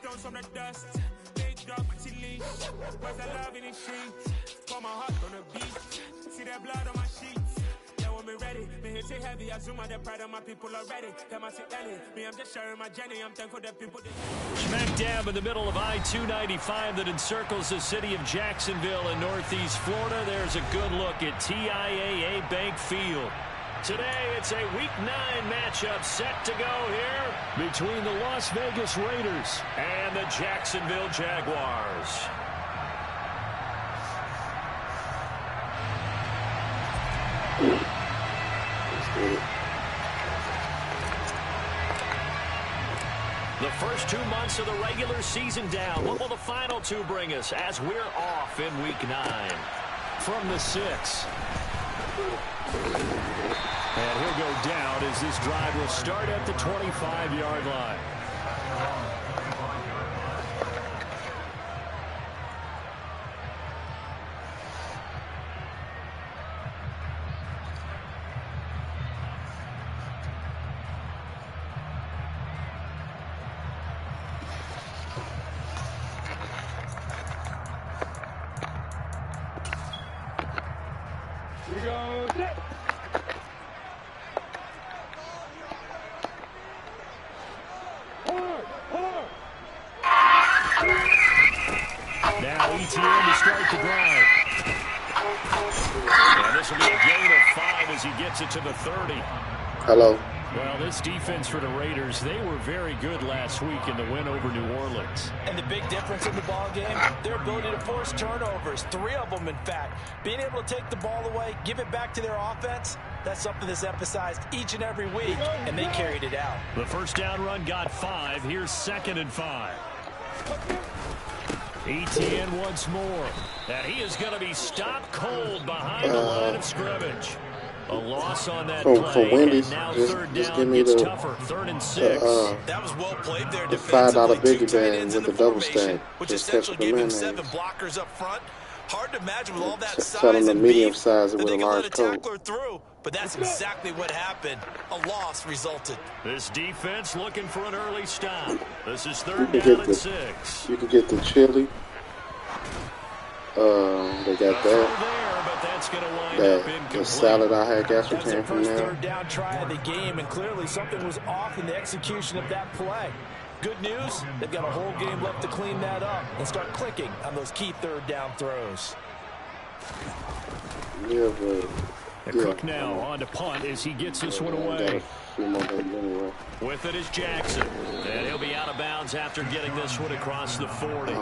stones from the dust. Big dog, she leash. Where's the love in the streets? Pour my heart on the beach. See that blood on my sheets. Yeah, when me ready, me hit it heavy. I zoom out the pride of my people already. Them I see Ellie. Me, I'm just sharing my journey. I'm thankful that people. Smack dab in the middle of I-295 that encircles the city of Jacksonville in northeast Florida. There's a good look at TIAA Bank Field. Today, it's a Week 9 matchup set to go here between the Las Vegas Raiders and the Jacksonville Jaguars. The first 2 months of the regular season down. What will the final two bring us as we're off in Week 9? From the 6. And he'll go down as this drive will start at the 25-yard line. Now ETN to start the drive. And this will be a gain of 5 as he gets it to the 30. Hello. Well, this defense for the Raiders, they were very good last week in the win over New Orleans. And the big difference in the ball game, their ability to force turnovers, 3 of them in fact. Being able to take the ball away, give it back to their offense, that's something that's emphasized each and every week, and they carried it out. The first down run got 5. Here's 2nd and 5. ETN once more. And he is going to be stopped cold behind the line of scrimmage. A loss on that play, Wendy's, and now just 3rd give down me gets the, tougher. 3rd and 6. That was well played there the defensively. $5 biggie Two tight bag ends with in the double formation, stack. which Just essentially ketchup and gave him mayonnaise. 7 blockers up front. Hard to imagine with all that Tell size them the and medium beef size that with they a can let large a coat. tackler through. But that's exactly what happened. A loss resulted. This defense looking for an early stop. This is 3rd down and 6. You can get the chili. They got that. There, but that's going to wind up incomplete. The salad I had got That's came their from first there. 3rd down try of the game, and clearly something was off in the execution of that play. Good news, they've got a whole game left to clean that up and start clicking on those key 3rd down throws. Yeah, but Cook now on to punt as he gets this one away. Anyway. With it is Jackson. And he'll be out of bounds after getting this one across the 40.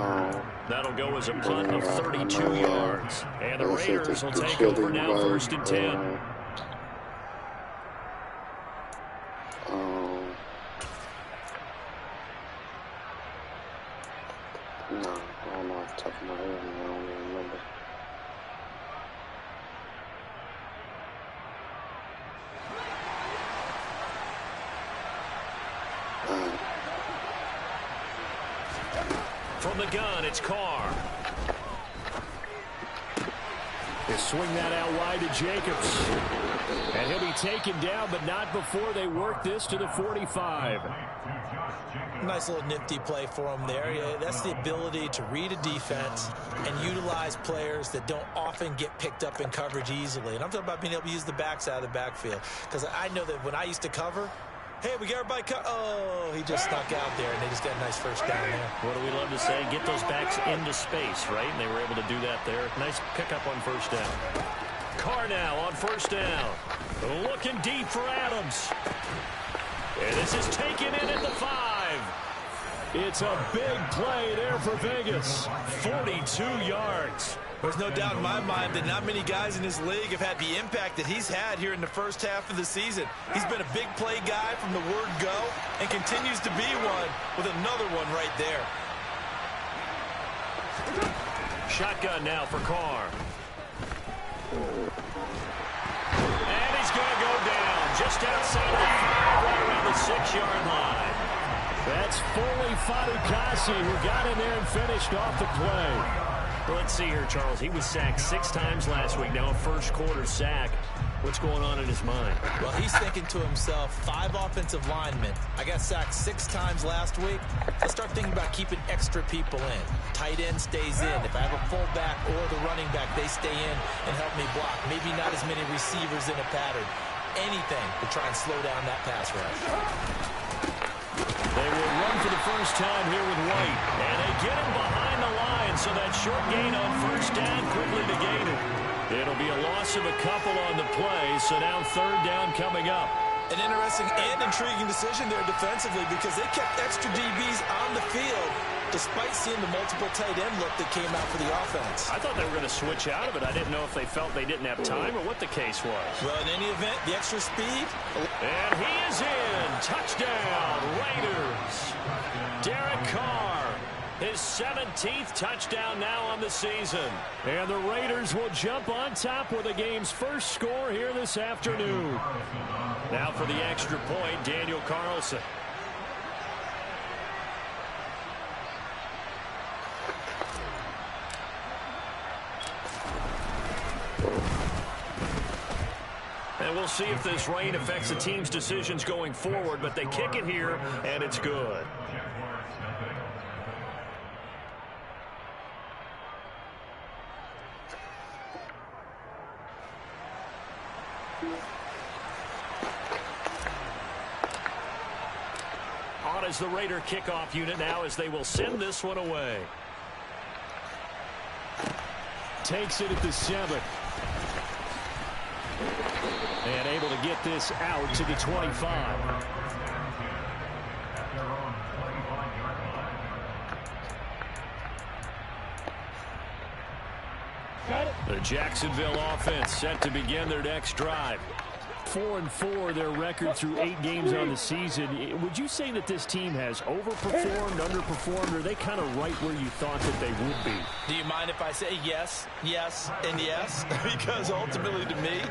That'll go as a punt of 32 yards. And the Raiders will take over now 1st and 10. No, I don't know off the top of my head. I don't even remember. From the gun, it's Carr. They swing that out wide to Jacobs. And he'll be taken down, but not before they work this to the 45. Nice little nifty play for him there. Yeah, that's the ability to read a defense and utilize players that don't often get picked up in coverage easily. And I'm talking about being able to use the backside of the backfield. Because I know that when I used to cover, hey, we got everybody oh, he just snuck out there, and they just got a nice first down there. What do we love to say? Get those backs into space, right? And they were able to do that there. Nice pickup on 1st down. Carr now on 1st down. Looking deep for Adams. And this is taken in at the 5. It's a big play there for Vegas. 42 yards. There's no doubt in my mind that not many guys in this league have had the impact that he's had here in the first half of the season. He's been a big play guy from the word go and continues to be one with another one right there. Shotgun now for Carr. And he's going to go down just outside of the 5, right around the 6-yard line. That's Foley Fatukasi who got in there and finished off the play. Well, let's see here, Charles. He was sacked 6 times last week. Now a first quarter sack. What's going on in his mind? Well, he's thinking to himself, 5 offensive linemen. I got sacked 6 times last week. Let's start thinking about keeping extra people in. Tight end stays in. If I have a fullback or the running back, they stay in and help me block. Maybe not as many receivers in a pattern. Anything to try and slow down that pass rush. They will run for the first time here with White. And they get him behind the line, so that short gain on first down quickly negated. It'll be a loss of a couple on the play, so now third down coming up. An interesting and intriguing decision there defensively because they kept extra DBs on the field despite seeing the multiple tight end look that came out for the offense. I thought they were going to switch out of it. I didn't know if they felt they didn't have time or what the case was. Well, in any event, the extra speed. And he is in. Touchdown, Raiders. Derek Carr. His 17th touchdown now on the season. And the Raiders will jump on top with the game's first score here this afternoon. Now for the extra point, Daniel Carlson. And we'll see if this rain affects the team's decisions going forward, but they kick it here, and it's good. On is the Raider kickoff unit now as they will send this one away. Takes it at the 7. And able to get this out to the 25. The Jacksonville offense set to begin their next drive. 4-4 their record through 8 games on the season. Would you say that this team has overperformed, underperformed, or are they kind of right where you thought that they would be? Do you mind if I say yes, yes, and yes? Because ultimately to me,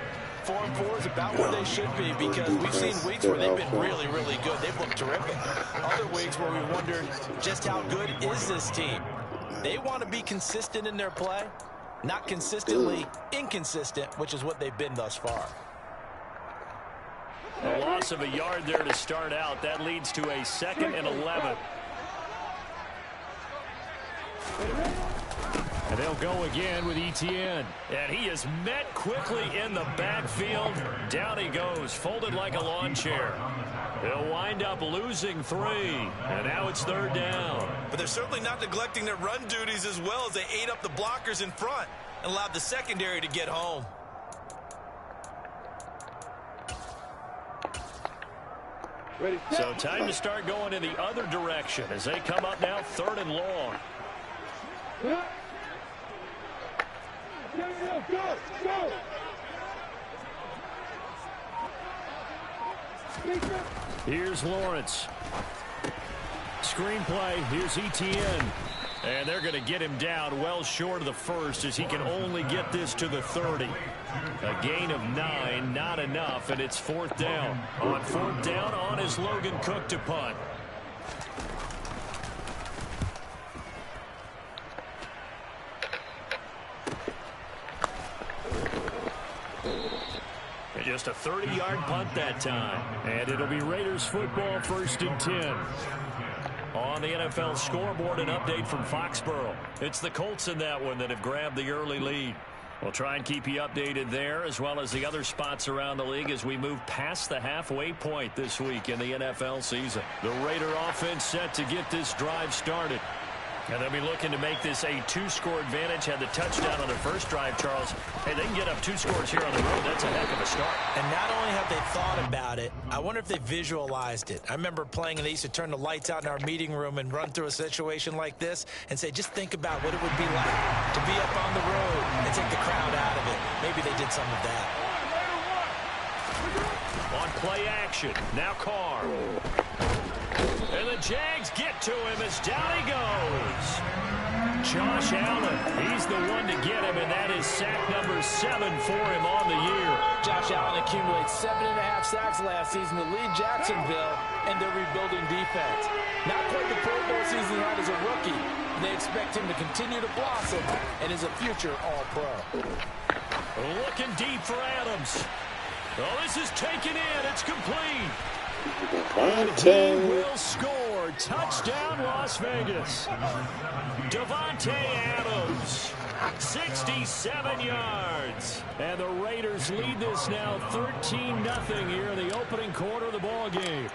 4-4 is about where they should be because we've seen weeks where they've been really, really good. They've looked terrific. Other weeks where we wondered just how good is this team. They want to be consistent in their play, not consistently inconsistent, which is what they've been thus far. A loss of a yard there to start out. That leads to a 2nd and 11. And they'll go again with Etienne. And he is met quickly in the backfield. Down he goes, folded like a lawn chair. They'll wind up losing 3. And now it's 3rd down. But they're certainly not neglecting their run duties as well as they ate up the blockers in front and allowed the secondary to get home. Ready. So time to start going in the other direction as they come up now 3rd and long. Go. Here's Lawrence. Screenplay. Here's Etienne. And they're going to get him down well short of the 1st as he can only get this to the 30. A gain of 9, not enough, and it's 4th down. On 4th down, on is Logan Cook to punt. And just a 30-yard punt that time. And it'll be Raiders football 1st and 10. On the NFL scoreboard, an update from Foxborough. It's the Colts in that one that have grabbed the early lead. We'll try and keep you updated there as well as the other spots around the league as we move past the halfway point this week in the NFL season. The Raider offense set to get this drive started. And they'll be looking to make this a 2-score advantage. Had the touchdown on their first drive, Charles. Hey, they can get up 2 scores here on the road. That's a heck of a start. And not only have they thought about it, I wonder if they visualized it. I remember playing and they used to turn the lights out in our meeting room and run through a situation like this and say, just think about what it would be like to be up on the road and take the crowd out of it. Maybe they did some of that. On play action, now Carr. And the Jags get to him as down he goes. Josh Allen, he's the one to get him, and that is sack number 7 for him on the year. Josh Allen accumulates 7.5 sacks last season to lead Jacksonville and their rebuilding defense. Not quite the Pro Bowl season he had as a rookie. They expect him to continue to blossom and is a future All-Pro. Looking deep for Adams. Oh, this is taken in. It's complete. Devontae. And he will score. Touchdown, Las Vegas. Davante Adams, 67 yards. And the Raiders lead this now 13-0 here in the opening quarter of the ball game.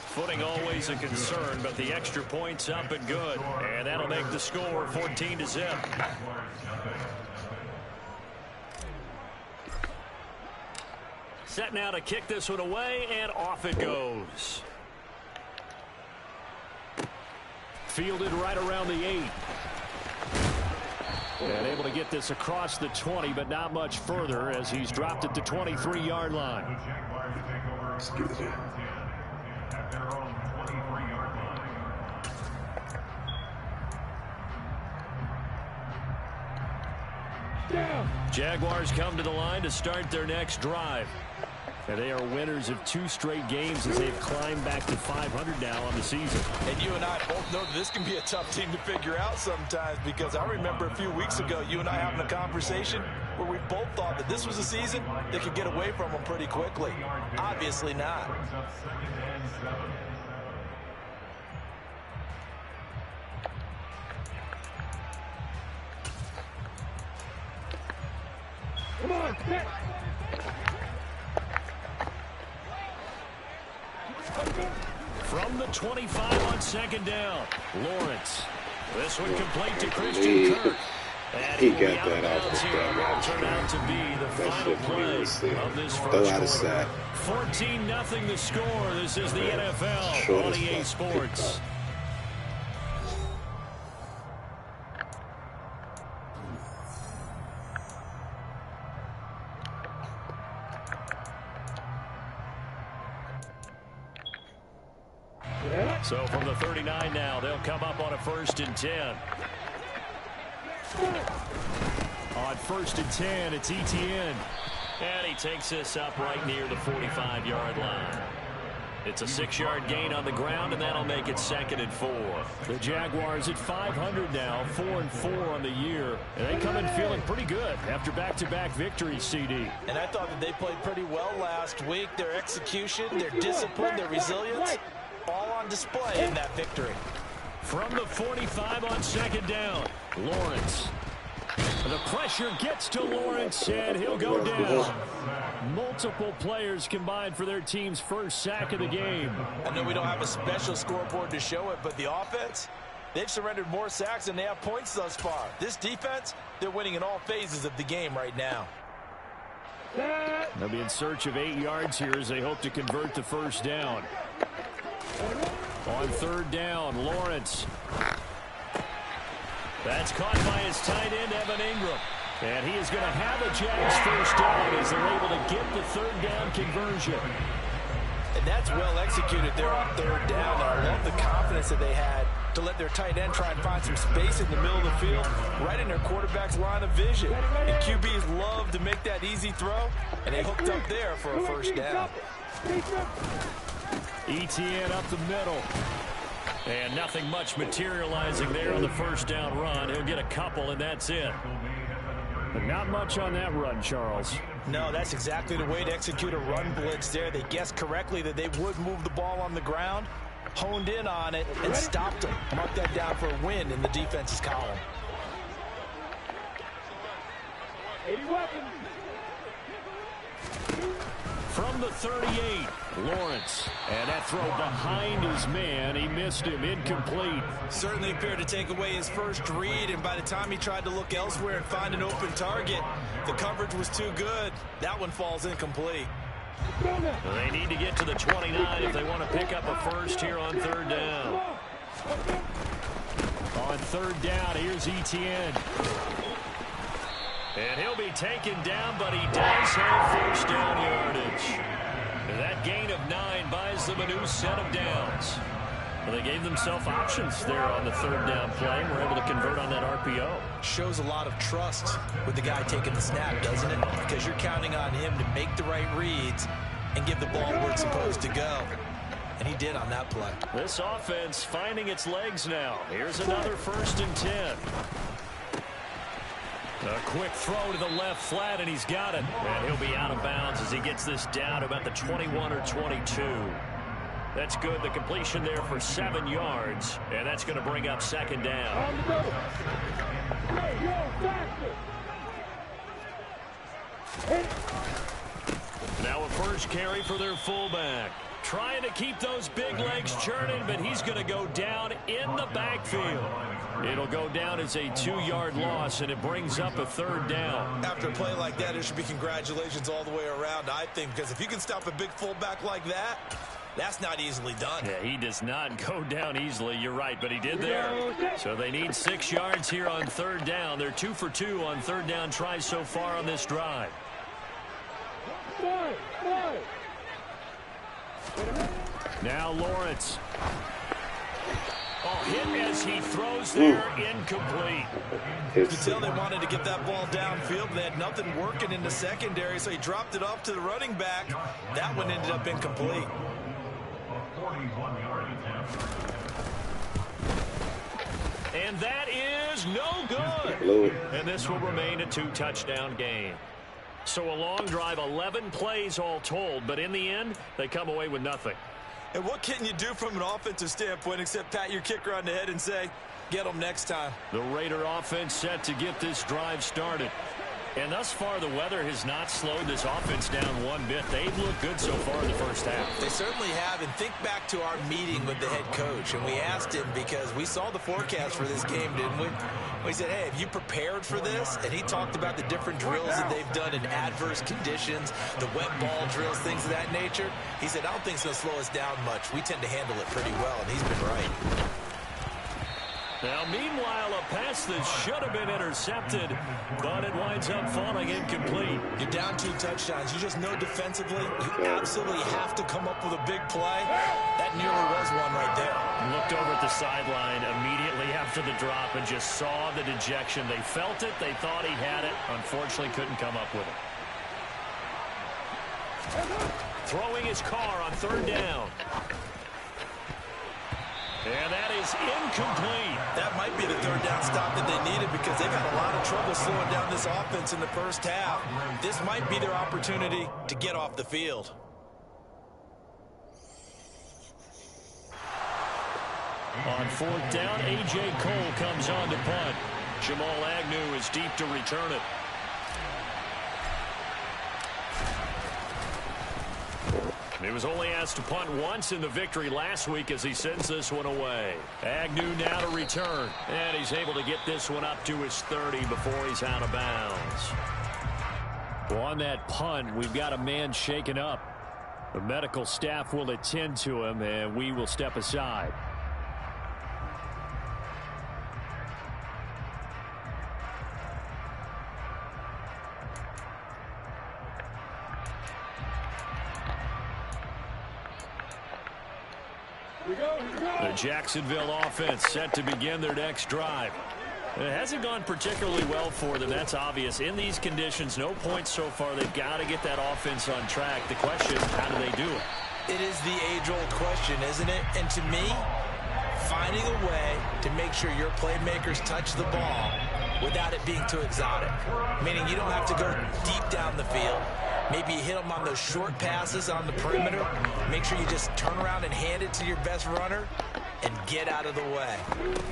Footing always a concern, but the extra point's up and good. And that'll make the score 14-0. Set now to kick this one away, and off it goes. Fielded right around the 8. And able to get this across the 20, but not much further as he's dropped at the 23-yard line. Excuse me. Jaguars come to the line to start their next drive. And they are winners of 2 straight games as they've climbed back to 500 now on the season. And you and I both know that this can be a tough team to figure out sometimes, because I remember a few weeks ago you and I having a conversation where we both thought that this was a season that could get away from them pretty quickly. Obviously not. Come on, set. From the 25 on second down, Lawrence. This one complete to Christian Kirk. And He will got be out that of off bounds the here. back. Will turn out to be the That final shit play was sick. of this Throw first out of quarter. sack. 14-0 the score. This is the NFL Short on as EA fuck. Sports. So from the 39 now, they'll come up on a 1st and 10. On 1st and 10, it's Etienne. And he takes this up right near the 45-yard line. It's a 6-yard gain on the ground, and that'll make it 2nd and 4. The Jaguars at 500 now, 4-4 on the year. And they come in feeling pretty good after back-to-back victories, CD. And I thought that they played pretty well last week. Their execution, their discipline, their resilience, all on display in that victory. From the 45 on 2nd down, Lawrence. The pressure gets to Lawrence, and he'll go down. Multiple players combined for their team's first sack of the game. I know we don't have a special scoreboard to show it, but the offense, they've surrendered more sacks than they have points thus far. This defense, they're winning in all phases of the game right now. They'll be in search of 8 yards here as they hope to convert the 1st down. On 3rd down, Lawrence. That's caught by his tight end, Evan Ingram. And he is going to have a Jags 1st down as they're able to get the 3rd down conversion. And that's well executed there on 3rd down. And I love the confidence that they had to let their tight end try and find some space in the middle of the field, right in their quarterback's line of vision. And QBs love to make that easy throw, and they hooked up there for a 1st down. Etienne up the middle. And nothing much materializing there on the 1st down run. He'll get a couple, and that's it. But not much on that run, Charles. No, that's exactly the way to execute a run blitz there. They guessed correctly that they would move the ball on the ground, honed in on it, and stopped them. Mark that down for a win in the defense's column. 80 weapons. From the 38, Lawrence. And that throw behind his man. He missed him. Incomplete. Certainly appeared to take away his first read, and by the time he tried to look elsewhere and find an open target, the coverage was too good. That one falls incomplete. They need to get to the 29 if they want to pick up a 1st here on 3rd down. On 3rd down, here's Etienne. And he'll be taken down, but he does have 1st down yardage. That gain of 9 buys them a new set of downs. Well, they gave themselves options there on the 3rd down play and were able to convert on that RPO. Shows a lot of trust with the guy taking the snap, doesn't it? Because you're counting on him to make the right reads and give the ball where it's supposed to go. And he did on that play. This offense finding its legs now. Here's another 1st and 10. A quick throw to the left flat, and he's got it. And he'll be out of bounds as he gets this down to about the 21 or 22. That's good. The completion there for 7 yards, and that's going to bring up second down. Now a first carry for their fullback. Trying to keep those big legs churning, but he's going to go down in the backfield. It'll go down as a 2-yard loss, and it brings up a third down. After a play like that, there should be congratulations all the way around, I think, because if you can stop a big fullback like that, that's not easily done. Yeah, he does not go down easily. You're right, but he did there. So they need 6 yards here on third down. They're 2 for 2 on third down tries so far on this drive. Now Lawrence. Oh, hit as he throws there, incomplete. You can tell they wanted to get that ball downfield. They had nothing working in the secondary, so he dropped it off to the running back. That one ended up incomplete. And that is no good. And this will remain a 2-touchdown game. So a long drive, 11 plays all told, but in the end, they come away with nothing. And what can you do from an offensive standpoint except pat your kicker on the head and say, get them next time? The Raider offense set to get this drive started. And thus far, the weather has not slowed this offense down one bit. They've looked good so far in the first half. They certainly have. And think back to our meeting with the head coach. And we asked him because we saw the forecast for this game, didn't we? We said, hey, have you prepared for this? And he talked about the different drills that they've done in adverse conditions, the wet ball drills, things of that nature. He said, I don't think it's going to slow us down much. We tend to handle it pretty well, and he's been right. Now, meanwhile, a pass that should have been intercepted, but it winds up falling incomplete. You're down 2 touchdowns. You just know defensively, you absolutely have to come up with a big play. That nearly was one right there. Looked over at the sideline immediately after the drop and just saw the dejection. They felt it. They thought he had it. Unfortunately, couldn't come up with it. Throwing his car on third down. And that is incomplete. That might be the third down stop that they needed because they've had a lot of trouble slowing down this offense in the first half. This might be their opportunity to get off the field. On fourth down, A.J. Cole comes on to punt. Jamal Agnew is deep to return it. He was only asked to punt once in the victory last week as he sends this one away. Agnew now to return. And he's able to get this one up to his 30 before he's out of bounds. Well, on that punt, we've got a man shaken up. The medical staff will attend to him, and we will step aside. The Jacksonville offense set to begin their next drive. It hasn't gone particularly well for them. That's obvious. In these conditions, no points so far. They've got to get that offense on track. The question, how do they do it? It is the age-old question, isn't it? And to me, finding a way to make sure your playmakers touch the ball without it being too exotic. Meaning you don't have to go deep down the field. Maybe you hit them on those short passes on the perimeter. Make sure you just turn around and hand it to your best runner and get out of the way.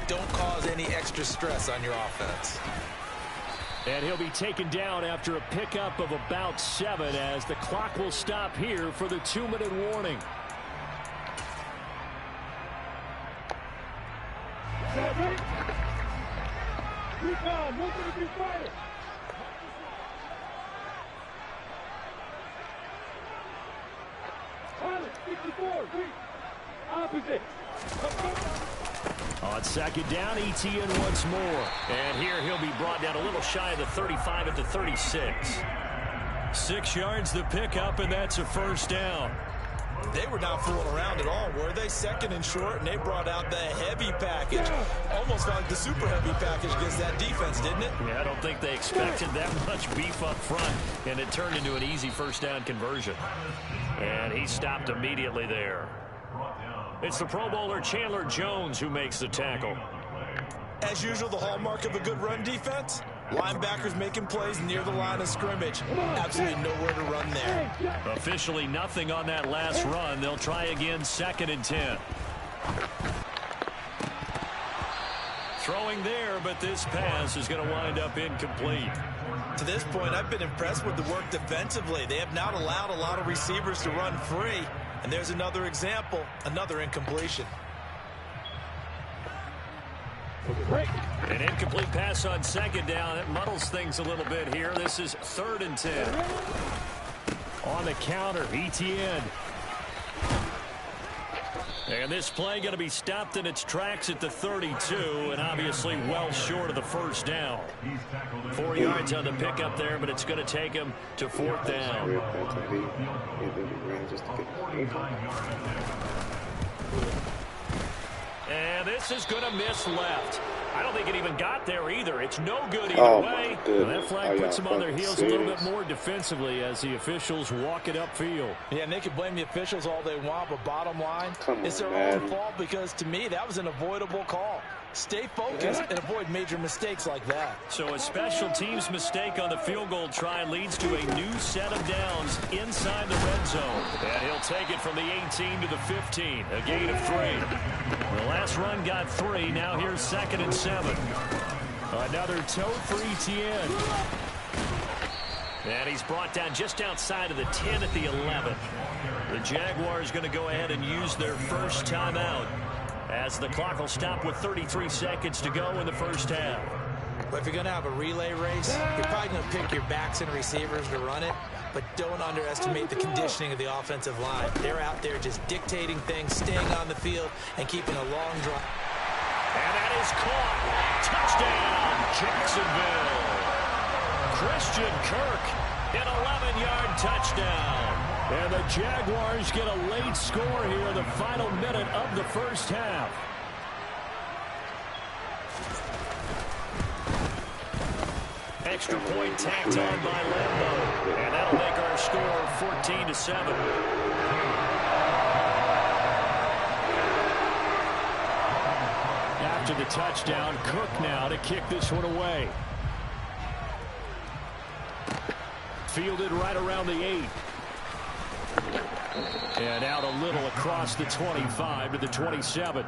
Don't cause any extra stress on your offense. And he'll be taken down after a pickup of about 7 as the clock will stop here for the 2-minute warning. On second down, Etienne once more. And here he'll be brought down a little shy of the 35 at the 36. 6 yards the pickup, and that's a first down. They were not fooling around at all, were they? Second and short, and they brought out the heavy package. Almost like the super heavy package against that defense, didn't it? Yeah, I don't think they expected that much beef up front, and it turned into an easy first down conversion. And he stopped immediately there. It's the Pro Bowler Chandler Jones who makes the tackle. As usual, the hallmark of a good run defense, Linebackers making plays near the line of scrimmage. Absolutely nowhere to run there. Officially nothing on that last run. They'll try again, 2nd and 10. Throwing there, but this pass is going to wind up incomplete. To this point, I've been impressed with the work defensively. They have not allowed a lot of receivers to run free. And there's another example, another incompletion. An incomplete pass on 2nd down. It muddles things a little bit here. This is 3rd and 10. On the counter, Etienne. And this play going to be stopped in its tracks at the 32, and obviously well short of the 1st down. 4 yards on the pickup there, but it's going to take him to 4th down. And this is going to miss left. I don't think it even got there either. It's no good either way. Well, that flag puts them on their heels a little bit more defensively as the officials walk it upfield. Yeah, and they can blame the officials all they want, but bottom line, it's their own fault because, to me, that was an avoidable call. Stay focused and avoid major mistakes like that. So a special teams mistake on the field goal try leads to a new set of downs inside the red zone. And he'll take it from the 18 to the 15, a gain of 3. The last run got 3. Now here's 2nd and 7. Another tote for Etienne. And he's brought down just outside of the 10 at the 11. The Jaguars going to go ahead and use their first timeout, as the clock will stop with 33 seconds to go in the 1st half. But if you're going to have a relay race, you're probably going to pick your backs and receivers to run it, but don't underestimate the conditioning of the offensive line. They're out there just dictating things, staying on the field, and keeping a long drive. And that is caught. Touchdown, Jacksonville. Christian Kirk, an 11-yard touchdown. And the Jaguars get a late score here in the final minute of the 1st half. Extra point tacked on by Lambeau. And that'll make our score 14-7. After the touchdown, Cook now to kick this one away. Fielded right around the 8. And out a little across the 25 to the 27.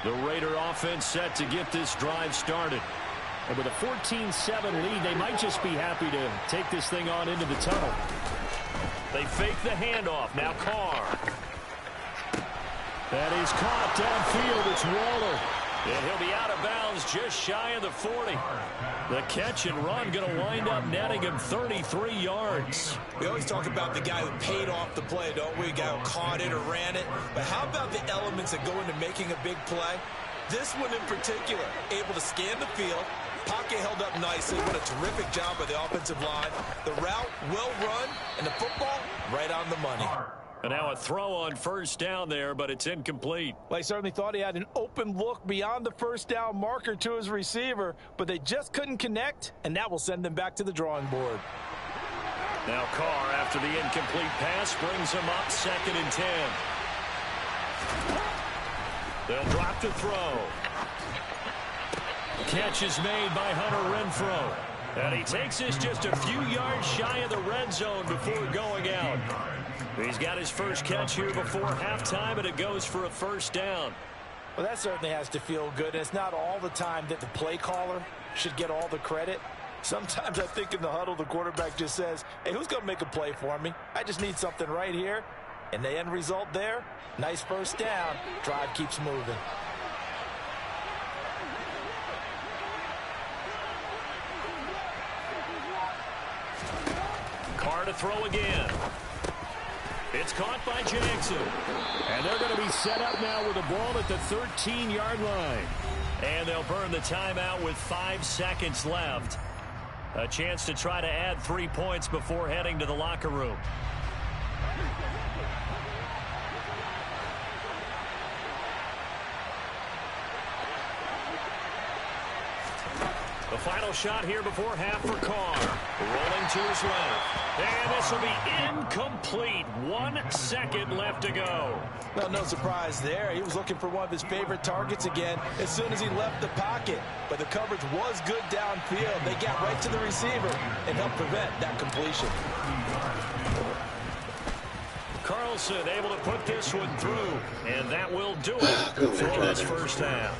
The Raider offense set to get this drive started. And with a 14-7 lead, they might just be happy to take this thing on into the tunnel. They fake the handoff. Now Carr. That is caught downfield. It's Waller. And he'll be out of bounds just shy of the 40. The catch and run going to wind up netting him 33 yards. We always talk about the guy who paid off the play, don't we? A guy who caught it or ran it. But how about the elements that go into making a big play? This one in particular, able to scan the field. Pocket held up nicely. What a terrific job by the offensive line. The route, well run, and the football, right on the money. And now a throw on 1st down there, but it's incomplete. Well, he certainly thought he had an open look beyond the 1st down marker to his receiver, but they just couldn't connect, and that will send them back to the drawing board. Now Carr, after the incomplete pass, brings him up 2nd and 10. They'll drop to throw. Catch is made by Hunter Renfrow. And he takes this just a few yards shy of the red zone before going out. He's got his first catch here before halftime, and it goes for a 1st down. Well, that certainly has to feel good. And it's not all the time that the play caller should get all the credit. Sometimes I think in the huddle, the quarterback just says, hey, who's going to make a play for me? I just need something right here. And the end result there, nice 1st down. Drive keeps moving. Carr to throw again. It's caught by Jackson. And they're going to be set up now with the ball at the 13-yard line. And they'll burn the timeout with 5 seconds left. A chance to try to add 3 points before heading to the locker room. The final shot here before half for Carr. Rolling to his left. And this will be incomplete. 1 second left to go. Well, no surprise there. He was looking for one of his favorite targets again as soon as he left the pocket. But the coverage was good downfield. They got right to the receiver and helped prevent that completion. Carlson able to put this one through. And that will do it for this first half.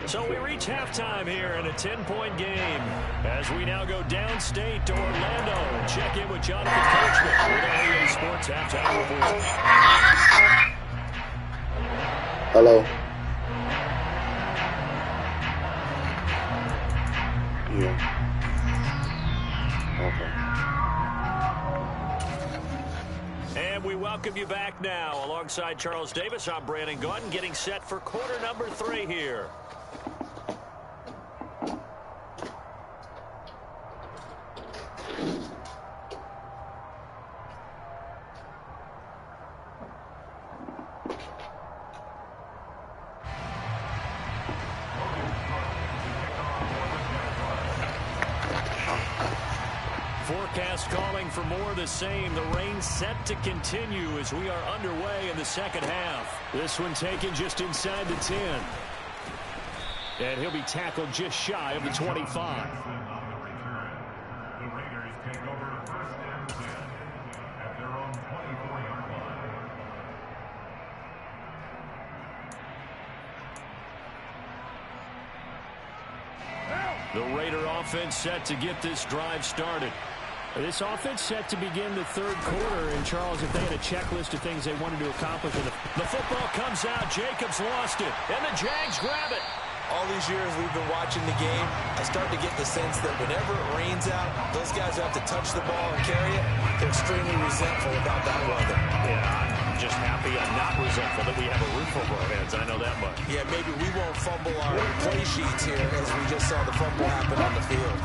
So we reach halftime here in a 10-point game as we now go downstate to Orlando and check in with Jonathan Coachman with our EA Sports Halftime Report. Hello. Yeah. Okay. And we welcome you back now. Alongside Charles Davis, I'm Brandon Gaudin, getting set for quarter number 3 here. Forecast calling for more of the same. The rain set to continue as we are underway in the second half. This one taken just inside the 10. And he'll be tackled just shy of the 25. The Raider offense set to get this drive started. This offense set to begin the third quarter. And, Charles, if they had a checklist of things they wanted to accomplish, the football comes out. Jacobs lost it. And the Jags grab it. All these years we've been watching the game, I start to get the sense that whenever it rains out, those guys who have to touch the ball and carry it, they're extremely resentful about that weather. Yeah, I'm just happy I'm not resentful that we have a roof over our heads. I know that much. Yeah, maybe we won't fumble our play sheets here as we just saw the fumble happen on the field.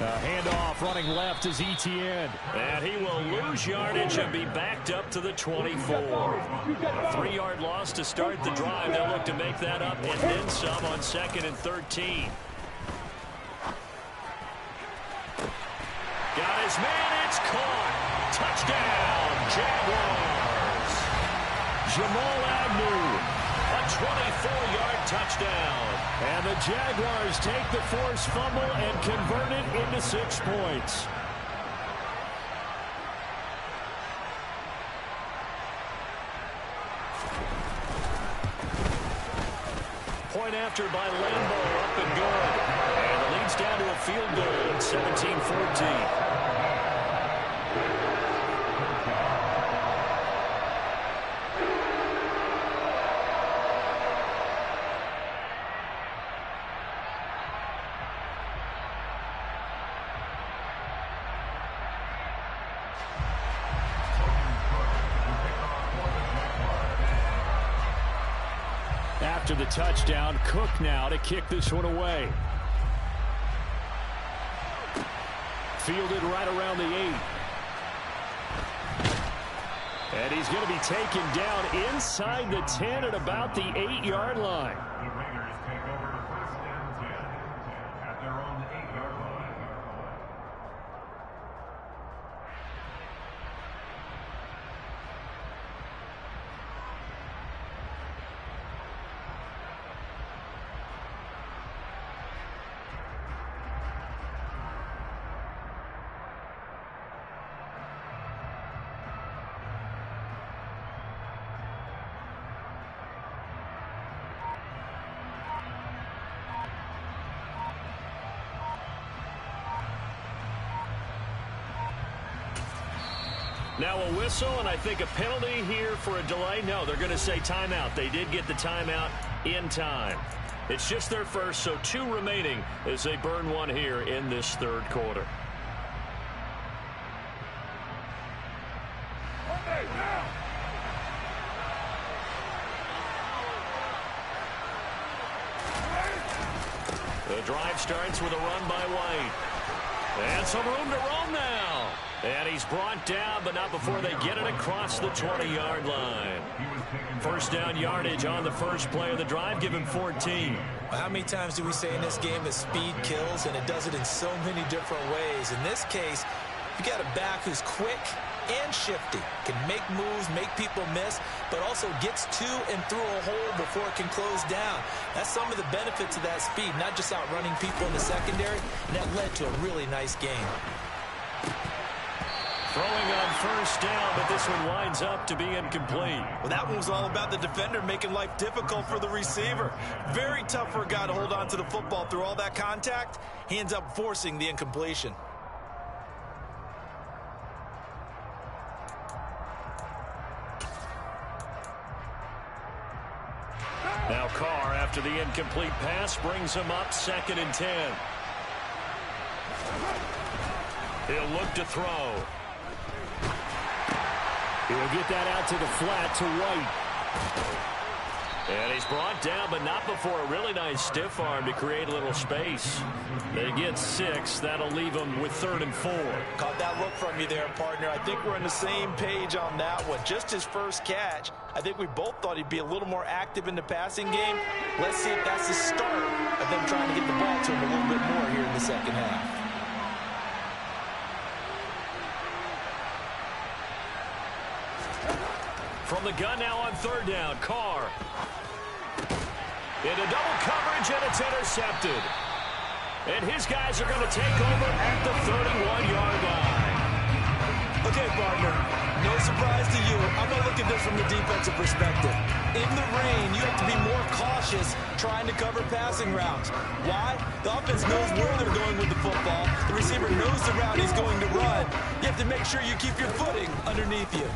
Handoff running left is Etienne. And he will lose yardage and be backed up to the 24. A 3-yard loss to start the drive. They'll look to make that up and then some on 2nd and 13. Got his man. It's caught. Touchdown, Jaguars. Jamal Agnew. A 24-yard touchdown. And the Jaguars take the forced fumble and convert it into 6 points. Point after by Lambo, up and good. And it leads down to a field goal, 17-14. After the touchdown, Cook now to kick this one away. Fielded right around the 8. And he's going to be taken down inside the 10 at about the 8-yard line. The Raiders take over the 1st and 10 at their own 8-yard line. Now a whistle, and I think a penalty here for a delay. No, they're going to say timeout. They did get the timeout in time. It's just their first, so 2 remaining as they burn one here in this third quarter. The drive starts with a run by White. And some room to roam now. And he's brought down, but not before they get it across the 20-yard line. First down yardage on the first play of the drive. Give him 14. Well, how many times do we say in this game that speed kills, and it does it in so many different ways? In this case, you got a back who's quick and shifty, can make moves, make people miss, but also gets to and through a hole before it can close down. That's some of the benefits of that speed, not just outrunning people in the secondary, and that led to a really nice game. Throwing on first down, but this one winds up to be incomplete. Well, that one was all about the defender making life difficult for the receiver. Very tough for a guy to hold on to the football through all that contact. He ends up forcing the incompletion. Now Carr, after the incomplete pass, brings him up 2nd and 10. He'll look to throw. He'll get that out to the flat to White. And he's brought down, but not before a really nice stiff arm to create a little space. They get 6. That'll leave them with 3rd and 4. Caught that look from you there, partner. I think we're on the same page on that one. Just his first catch. I think we both thought he'd be a little more active in the passing game. Let's see if that's the start of them trying to get the ball to him a little bit more here in the second half. From the gun now on 3rd down, Carr. Into double coverage, and it's intercepted. And his guys are going to take over at the 31-yard line. Okay, partner, no surprise to you. I'm going to look at this from the defensive perspective. In the rain, you have to be more cautious trying to cover passing routes. Why? The offense knows where they're going with the football. The receiver knows the route he's going to run. You have to make sure you keep your footing underneath you.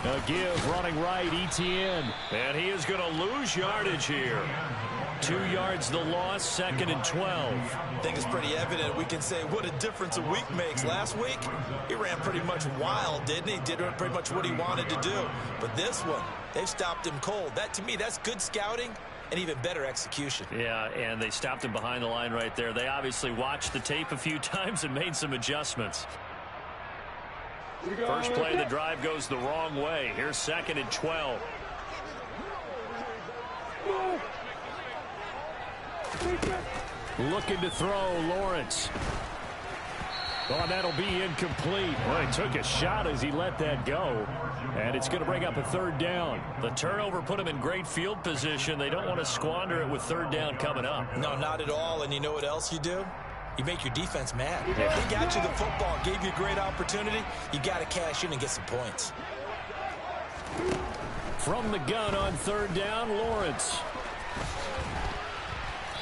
A give running right, Etienne. And he is going to lose yardage here. 2 yards the loss, 2nd and 12. I think it's pretty evident. We can say what a difference a week makes. Last week, he ran pretty much wild, didn't he? Did pretty much what he wanted to do. But this one, they've stopped him cold. That, to me, that's good scouting and even better execution. Yeah, and they stopped him behind the line right there. They obviously watched the tape a few times and made some adjustments. First play of the drive goes the wrong way. Here's 2nd and 12. Looking to throw, Lawrence. Oh, that'll be incomplete. Well, he took a shot as he let that go. And it's going to bring up a 3rd down. The turnover put him in great field position. They don't want to squander it with 3rd down coming up. No, not at all. And you know what else you do? You make your defense mad. If they got you the football, gave you a great opportunity, you got to cash in and get some points. From the gun on 3rd down, Lawrence.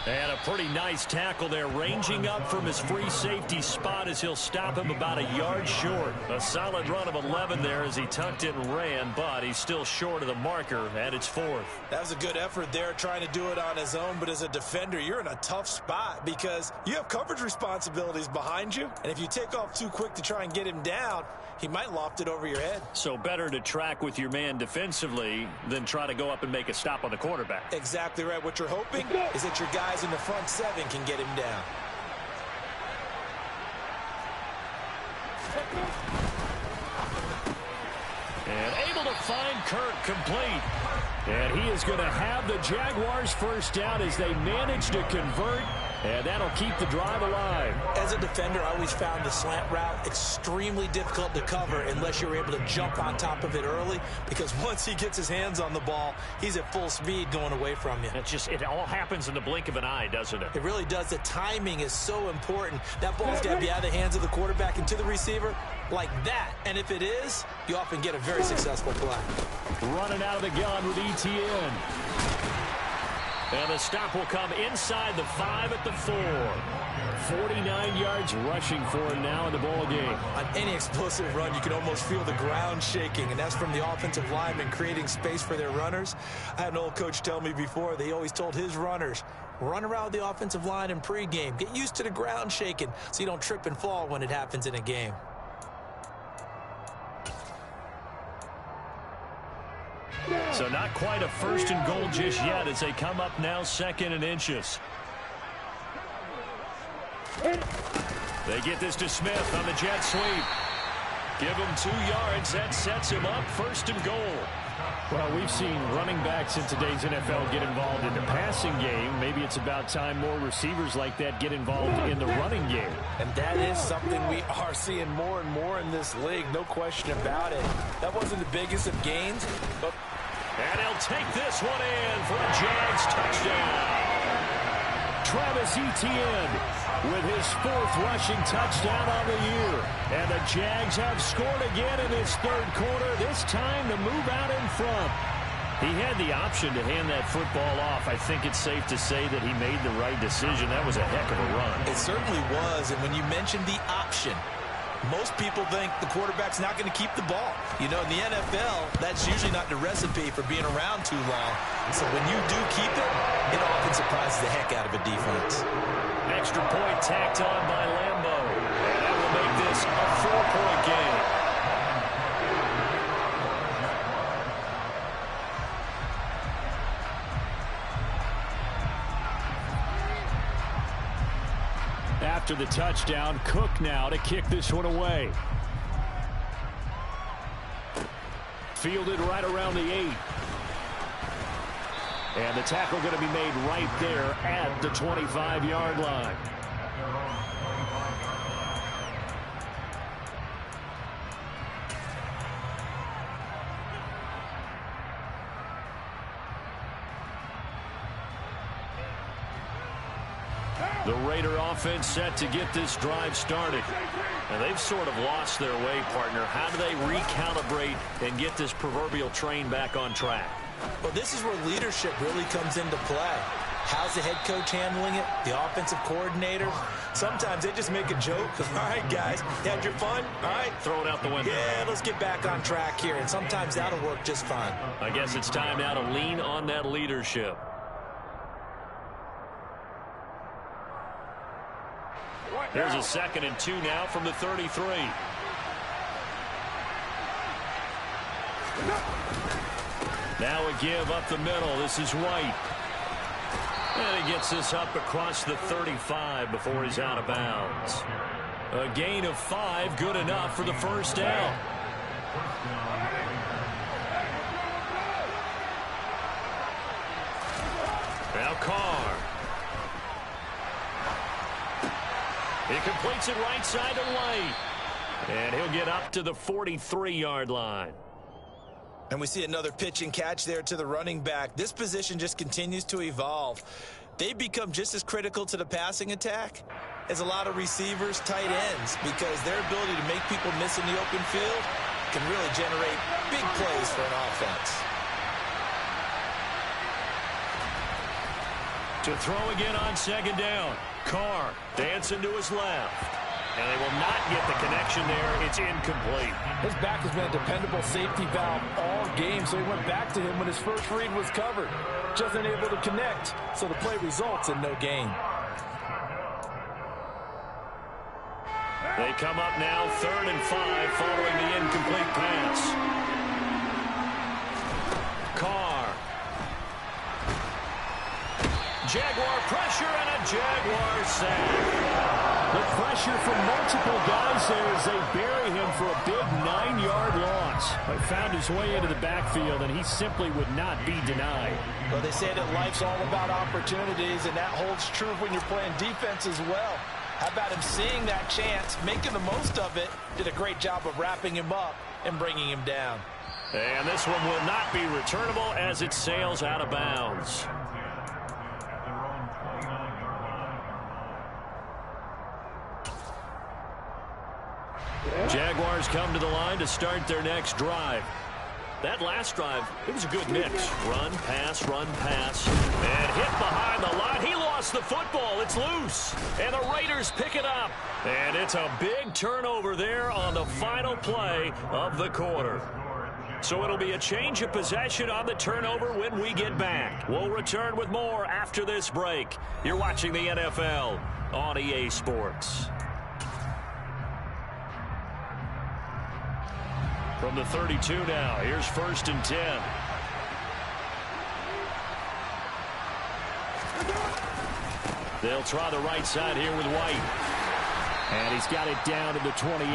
And a pretty nice tackle there, ranging up from his free safety spot as he'll stop him about a yard short. A solid run of 11 there as he tucked it and ran, but he's still short of the marker, and it's 4th. That was a good effort there, trying to do it on his own, but as a defender, you're in a tough spot because you have coverage responsibilities behind you, and if you take off too quick to try and get him down, he might loft it over your head. So better to track with your man defensively than try to go up and make a stop on the quarterback. Exactly right. What you're hoping is that your guys in the front 7 can get him down. And able to find Kirk complete. And he is going to have the Jaguars first down as they manage to convert. And that'll keep the drive alive. As a defender, I always found the slant route extremely difficult to cover unless you're able to jump on top of it early, because once he gets his hands on the ball, he's at full speed going away from you. It all happens in the blink of an eye, doesn't it? It really does. The timing is so important. That ball's got to be out of the hands of the quarterback and to the receiver like that. And if it is, you often get a very successful play. Running out of the gun with Etienne. And the stop will come inside the 5 at the 4. 49 yards rushing for him now in the ball game. On any explosive run, you can almost feel the ground shaking, and that's from the offensive linemen creating space for their runners. I had an old coach tell me before, they always told his runners, run around the offensive line in pregame. Get used to the ground shaking so you don't trip and fall when it happens in a game. So not quite a 1st and goal just yet as they come up now 2nd and inches. They get this to Smith on the jet sweep. Give him 2 yards. That sets him up 1st and goal. Well, we've seen running backs in today's NFL get involved in the passing game. Maybe it's about time more receivers like that get involved in the running game. And that is something we are seeing more and more in this league, no question about it. That wasn't the biggest of gains, but... And he'll take this one in for a Jags touchdown. Travis Etienne with his 4th rushing touchdown on the year. And the Jags have scored again in this 3rd quarter, this time to move out in front. He had the option to hand that football off. I think it's safe to say that he made the right decision. That was a heck of a run. It certainly was, and when you mentioned the option, most people think the quarterback's not going to keep the ball. You know, in the NFL, that's usually not the recipe for being around too long. So when you do keep it, it often surprises the heck out of a defense. Extra point tacked on by Lambo. And that will make this a 4-point game. After the touchdown, Cook now to kick this one away. Fielded right around the 8. And the tackle going to be made right there at the 25-yard line. The Raider offense set to get this drive started. And they've sort of lost their way, partner. How do they recalibrate and get this proverbial train back on track? Well, this is where leadership really comes into play. How's the head coach handling it? The offensive coordinator? Sometimes they just make a joke. All right, guys, you had your fun? All right. Throw it out the window. Yeah, let's get back on track here. And sometimes that'll work just fine. I guess it's time now to lean on that leadership. Here's a 2nd and 2 now from the 33. Now a give up the middle. This is White. And he gets this up across the 35 before he's out of bounds. A gain of 5, good enough for the 1st down. Now Carr. He completes it right side to Light. And he'll get up to the 43-yard line. And we see another pitch and catch there to the running back. This position just continues to evolve. They become just as critical to the passing attack as a lot of receivers, tight ends, because their ability to make people miss in the open field can really generate big plays for an offense. To throw again on 2nd down. Carr dancing to his left. And they will not get the connection there. It's incomplete. His back has been a dependable safety valve all game, so he went back to him when his first read was covered. Just unable to connect, so the play results in no gain. They come up now 3rd and 5 following the incomplete pass. Carr. Jaguar pressure and a Jaguar sack. The pressure from multiple guys there as they bury him for a big 9-yard loss. He found his way into the backfield, and he simply would not be denied. Well, they say that life's all about opportunities, and that holds true when you're playing defense as well. How about him seeing that chance, making the most of it, did a great job of wrapping him up and bringing him down. And this one will not be returnable as it sails out of bounds. Jaguars come to the line to start their next drive. That last drive, it was a good mix. Run, pass, and hit behind the line. He lost the football. It's loose. And the Raiders pick it up. And it's a big turnover there on the final play of the quarter. So it'll be a change of possession on the turnover when we get back. We'll return with more after this break. You're watching the NFL on EA Sports. From the 32 now, here's 1st and 10. They'll try the right side here with White. And he's got it down to the 28.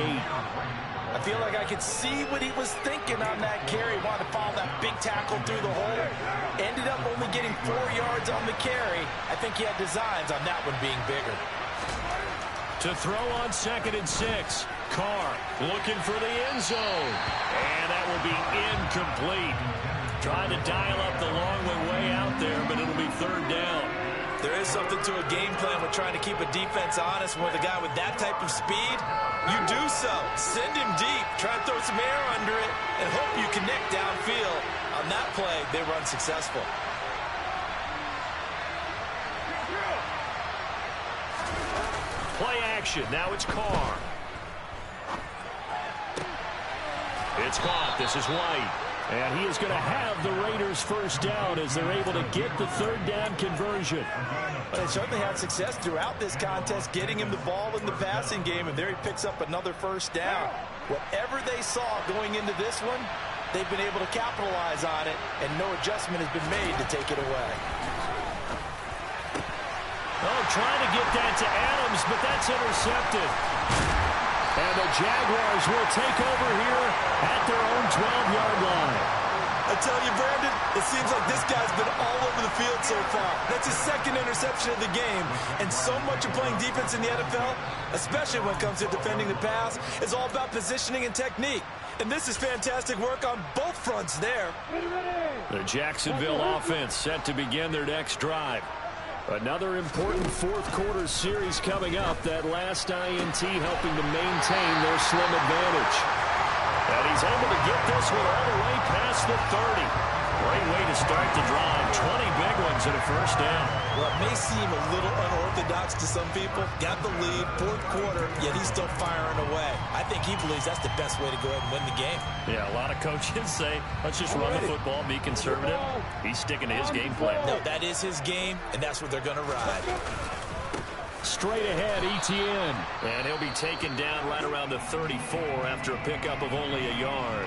I feel like I could see what he was thinking on that carry. Wanted to follow that big tackle through the hole. Ended up only getting 4 yards on the carry. I think he had designs on that one being bigger. To throw on 2nd and 6. Carr looking for the end zone. And that will be incomplete. Trying to dial up the long way out there, but it'll be 3rd down. There is something to a game plan with trying to keep a defense honest. With a guy with that type of speed, you do so. Send him deep. Try and throw some air under it and hope you connect downfield. On that play, they run successful. Play action. Now it's Carr. It's caught. This is White. And he is going to have the Raiders 1st down as they're able to get the 3rd down conversion. But they certainly had success throughout this contest, getting him the ball in the passing game, and there he picks up another 1st down. Whatever they saw going into this one, they've been able to capitalize on it, and no adjustment has been made to take it away. Oh, trying to get that to Adams, but that's intercepted. And the Jaguars will take over here at their own 12-yard line. I tell you, Brandon, it seems like this guy's been all over the field so far. That's his 2nd interception of the game. And so much of playing defense in the NFL, especially when it comes to defending the pass, is all about positioning and technique. And this is fantastic work on both fronts there. The Jacksonville offense set to begin their next drive. Another important 4th quarter series coming up. That last INT helping to maintain their slim advantage. And he's able to get this one all the way past the 30. Great way to start the drive. 20 big ones and a 1st down. Well, it may seem a little unorthodox to some people. Got the lead, 4th quarter, yet he's still firing away. I think he believes that's the best way to go ahead and win the game. Yeah, a lot of coaches say, let's just run the football, be conservative. He's sticking to his game plan. No, that is his game, and that's what they're going to ride. Straight ahead, Etienne. And he'll be taken down right around the 34 after a pickup of only a yard.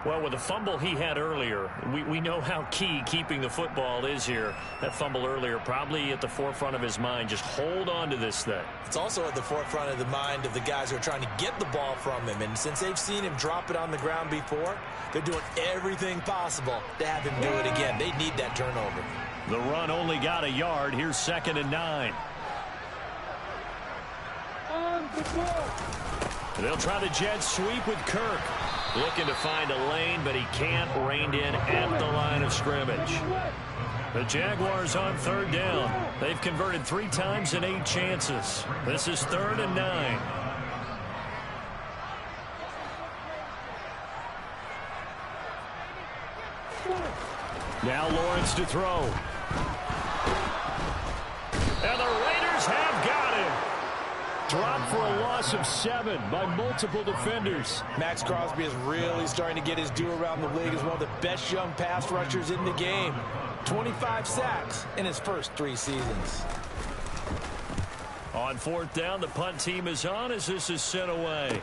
Well, with the fumble he had earlier, we know how key keeping the football is here. That fumble earlier probably at the forefront of his mind. Just hold on to this thing. It's also at the forefront of the mind of the guys who are trying to get the ball from him. And since they've seen him drop it on the ground before, they're doing everything possible to have him do it again. They need that turnover. The run only got a yard. Here's 2nd and 9. They'll try the jet sweep with Kirk. Looking to find a lane, but he can't. Reined in at the line of scrimmage. The Jaguars on 3rd down. They've converted 3 times in 8 chances. This is 3rd and 9. Now Lawrence to throw. And the Raiders have got him. Dropped for a loss of 7 by multiple defenders. Max Crosby is really starting to get his due around the league as one of the best young pass rushers in the game. 25 sacks in his first 3 seasons. On 4th down, the punt team is on as this is sent away.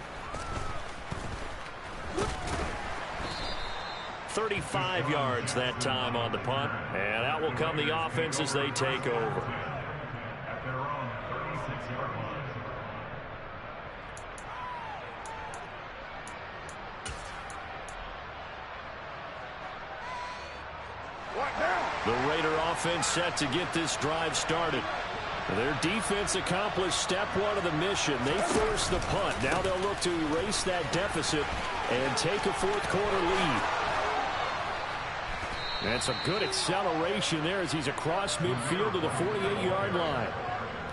35 yards that time on the punt. And out will come the offense as they take over. At their own 36-yard line. The Raider offense set to get this drive started. Their defense accomplished step 1 of the mission. They forced the punt. Now they'll look to erase that deficit and take a 4th quarter lead. That's a good acceleration there as he's across midfield to the 48-yard line.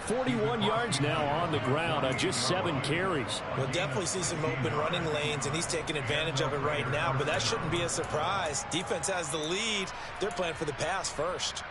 41 yards now on the ground on just 7 carries. We'll definitely see some open running lanes, and he's taking advantage of it right now, but that shouldn't be a surprise. Defense has the lead. They're playing for the pass first.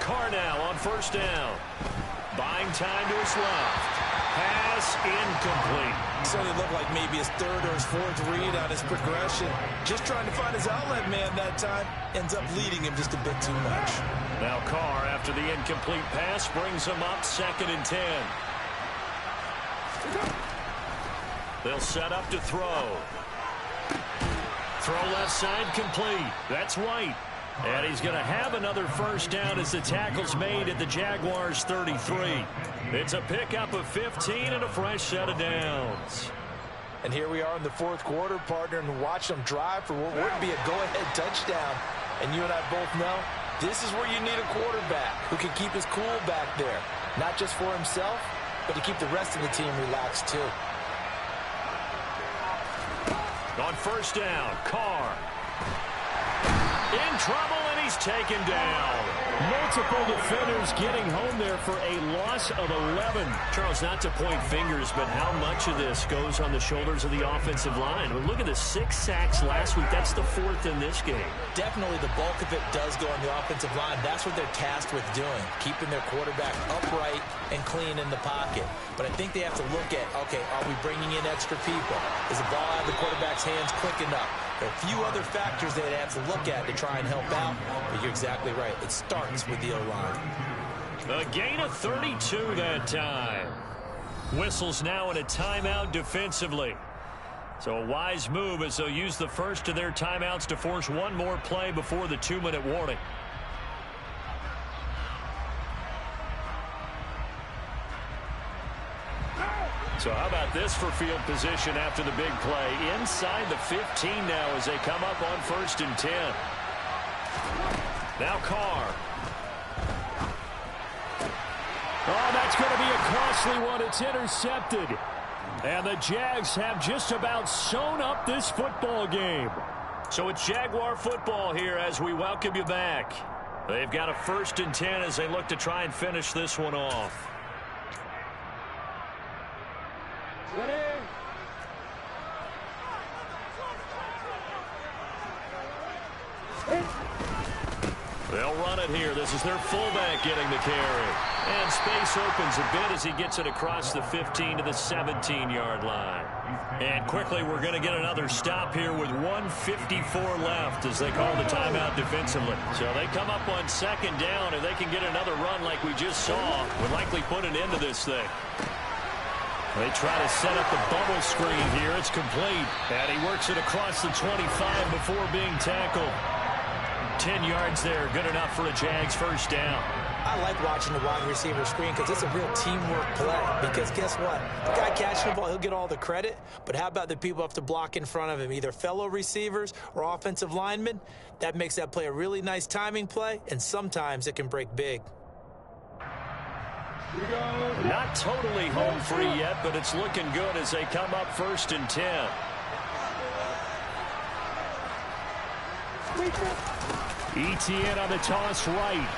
Carr now on 1st down. Buying time to his left. Pass incomplete. Certainly looked like maybe his 3rd or his 4th read on his progression. Just trying to find his outlet man that time. Ends up leading him just a bit too much. Now Carr, after the incomplete pass, brings him up 2nd and 10. They'll set up to throw. Throw left side complete. That's White. And he's going to have another first down as the tackle's made at the Jaguars' 33. It's a pickup of 15 and a fresh set of downs. And here we are in the fourth quarter, partner, and watch them drive for what would be a go-ahead touchdown. And you and I both know this is where you need a quarterback who can keep his cool back there. Not just for himself, but to keep the rest of the team relaxed too. On first down, Carr. In trouble, and he's taken down. Multiple defenders getting home there for a loss of 11. Charles, not to point fingers, but how much of this goes on the shoulders of the offensive line? Well, look at the 6 sacks last week. That's the 4th in this game. Definitely the bulk of it does go on the offensive line. That's what they're tasked with doing, keeping their quarterback upright and clean in the pocket. But I think they have to look at, okay, are we bringing in extra people? Is the ball out of the quarterback's hands quick enough? There are a few other factors they'd have to look at to try and help out, but you're exactly right. It starts with the O-line. A gain of 32 that time. Whistles now in a timeout defensively. So a wise move as they'll use the first of their timeouts to force one more play before the 2-minute warning. So how about this for field position after the big play? Inside the 15 now as they come up on 1st and 10. Now Carr. Oh, that's going to be a costly one. It's intercepted. And the Jags have just about sewn up this football game. So it's Jaguar football here as we welcome you back. They've got a 1st and 10 as they look to try and finish this one off. They'll run it here. This is their fullback getting the carry. And space opens a bit as he gets it across the 15 to the 17-yard line. And quickly we're going to get another stop here with 1:54 left as they call the timeout defensively. So they come up on 2nd down. If they can get another run like we just saw, would likely put an end to this thing. They try to set up the bubble screen here. It's complete. And he works it across the 25 before being tackled. 10 yards there, good enough for a Jags first down. I like watching the wide receiver screen because it's a real teamwork play. Because guess what? The guy catching the ball, he'll get all the credit. But how about the people who have to block in front of him, either fellow receivers or offensive linemen? That makes that play a really nice timing play, and sometimes it can break big. Not totally home free yet, but it's looking good as they come up 1st and 10. ETN on the toss right.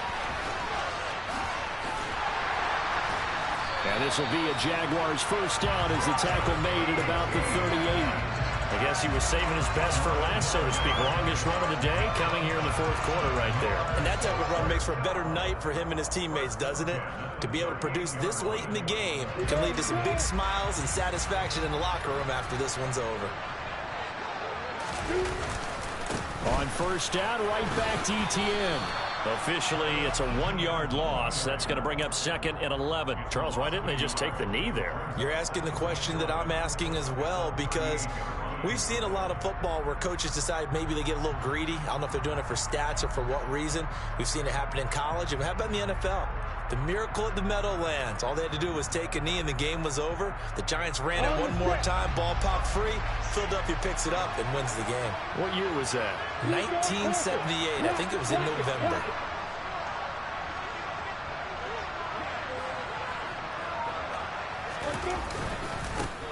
And this will be a Jaguars first down as the tackle made at about the 38. I guess he was saving his best for last, so to speak. Longest run of the day coming here in the 4th quarter right there. And that type of run makes for a better night for him and his teammates, doesn't it? To be able to produce this late in the game can lead to some big smiles and satisfaction in the locker room after this one's over. On first down, right back to ETN. Officially, it's a 1-yard loss. That's going to bring up 2nd and 11. Charles, why didn't they just take the knee there? You're asking the question that I'm asking as well, because we've seen a lot of football where coaches decide maybe they get a little greedy. I don't know if they're doing it for stats or for what reason. We've seen it happen in college. And how about in the NFL? The miracle at the Meadowlands. All they had to do was take a knee and the game was over. The Giants ran it one more time. Ball popped free. Philadelphia picks it up and wins the game. What year was that? 1978. I think it was in November.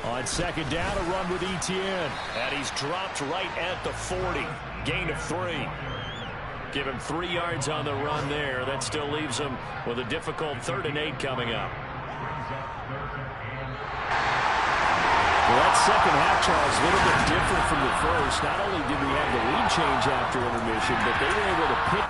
On 2nd down, a run with ETN. And he's dropped right at the 40. Gain of 3. Give him 3 yards on the run there. That still leaves him with a difficult 3rd and 8 coming up. Well, that second half, Charles, a little bit different from the first. Not only did we have the lead change after intermission, but they were able to pick